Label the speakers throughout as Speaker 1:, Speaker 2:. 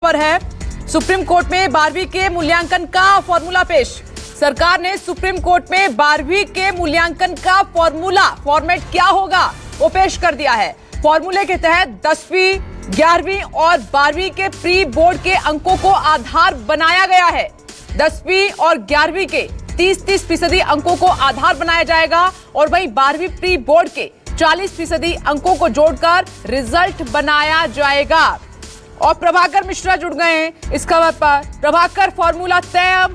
Speaker 1: पर है। Supreme court में 12वीं के मूल्यांकन का फॉर्मूला पेश। सरकार ने सुप्रीम कोर्ट में 12वीं के मूल्यांकन का फॉर्मेट क्या होगा वो पेश कर दिया है। फॉर्मूले के तहत 10वीं, 11वीं और 12वीं के प्री बोर्ड के अंकों को आधार बनाया गया है। 10वीं और 11वीं के 30% अंकों को आधार बनाया जाएगा और वहीं 12वीं प्री बोर्ड के 40% अंकों को जोड़कर रिजल्ट बनाया जाएगा। और प्रभाकर मिश्रा जुड़ गए हैं इस खबर पर। प्रभाकर, फॉर्मूला तय।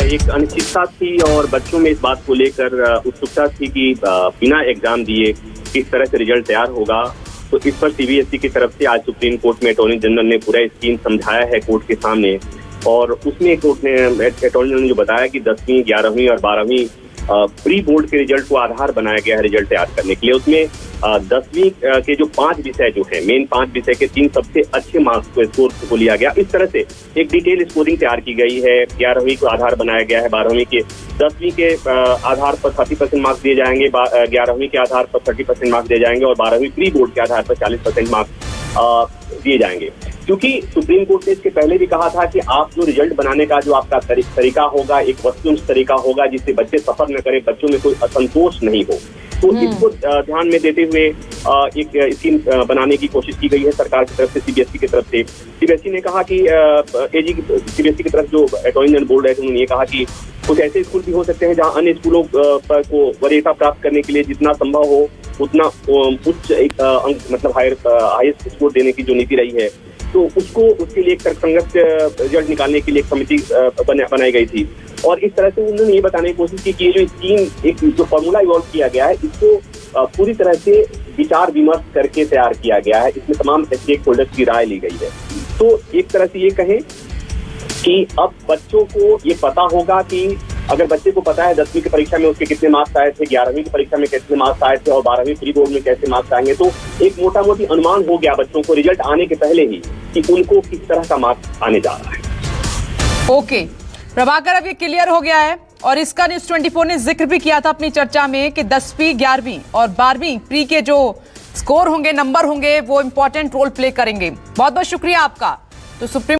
Speaker 2: एक अनिश्चितता थी और बच्चों में इस बात को लेकर उत्सुकता थी कि बिना एग्जाम दिए किस तरह से रिजल्ट तैयार होगा। तो इस पर सीबीएसई की तरफ से आज सुप्रीम कोर्ट में अटॉर्नी जनरल ने पूरा स्कीम समझाया है कोर्ट के सामने। और उसमें कोर्ट ने अटॉर्नी जनरल ने जो बताया कि 10वीं, 11वीं और 12वीं प्री बोर्ड के रिजल्ट को आधार बनाया गया है रिजल्ट तैयार करने के लिए। उसमें 10वीं के जो 5 विषय जो है, मेन 5 विषय के 3 सबसे अच्छे मार्क्स को स्कोर को लिया गया। इस तरह से एक डिटेल स्कोरिंग तैयार की गई है। 11वीं को आधार बनाया गया है, 12वीं के 10वीं के आधार पर 30% मार्क्स दिए जाएंगे, 11वीं के आधार पर 30% मार्क्स दिए जाएंगे और 12वीं प्री बोर्ड के आधार पर 40% मार्क्स दिए जाएंगे। क्योंकि सुप्रीम कोर्ट ने इसके पहले भी कहा था कि आप जो रिजल्ट बनाने का जो आपका तरीका होगा, एक वस्तुनिष्ठ तरीका होगा जिससे बच्चे सफर न करें, बच्चों में कोई असंतोष नहीं हो। तो इसको ध्यान में देते हुए एक स्कीम बनाने की कोशिश की गई है सरकार की तरफ से, सीबीएसई की तरफ से। सीबीएसई ने कहा कि सीबीएसई की तरफ जो अटॉर्नी जनरल बोल रहे थे उन्होंने ये कहा कि कुछ ऐसे स्कूल भी हो सकते हैं जहां अन्य स्कूलों को वरीयता प्राप्त करने के लिए जितना संभव हो उतना उच्च एक अंक मतलब हाईएस्ट स्कोर देने की जो नीति रही है, तो उसके लिए एक तर्कसंगत रिजल्ट निकालने के लिए एक समिति बनाई गई थी। और इस तरह से उन्होंने ये बताने की कोशिश की कि ये जो स्कीम, एक जो फॉर्मूला इवॉल्व किया गया है, इसको पूरी तरह से विचार विमर्श करके तैयार किया गया है। इसमें तमाम स्टेक होल्डर्स की राय ली गई है। तो एक तरह से ये कहें कि अब बच्चों को ये पता होगा कि अगर बच्चे को पता है 10वीं की परीक्षा में उसके कितने मार्क्स आए थे, 11वीं की परीक्षा में कितने मार्क्स आए थे और 12वीं प्री बोर्ड में कैसे मार्क्स आएंगे, तो एक मोटा मोटी अनुमान हो गया बच्चों को रिजल्ट आने के पहले ही कि उनको किस तरह का मार्क्स आने जा रहा है।
Speaker 1: ओके प्रभाकर, अब ये क्लियर हो गया है और इसका न्यूज़ 24 ने जिक्र भी किया था अपनी चर्चा में कि 10वीं, 11वीं और 12वीं प्री के जो स्कोर होंगे, नंबर होंगे, वो इंपॉर्टेंट रोल प्ले करेंगे। बहुत बहुत शुक्रिया आपका। तो सुप्रीम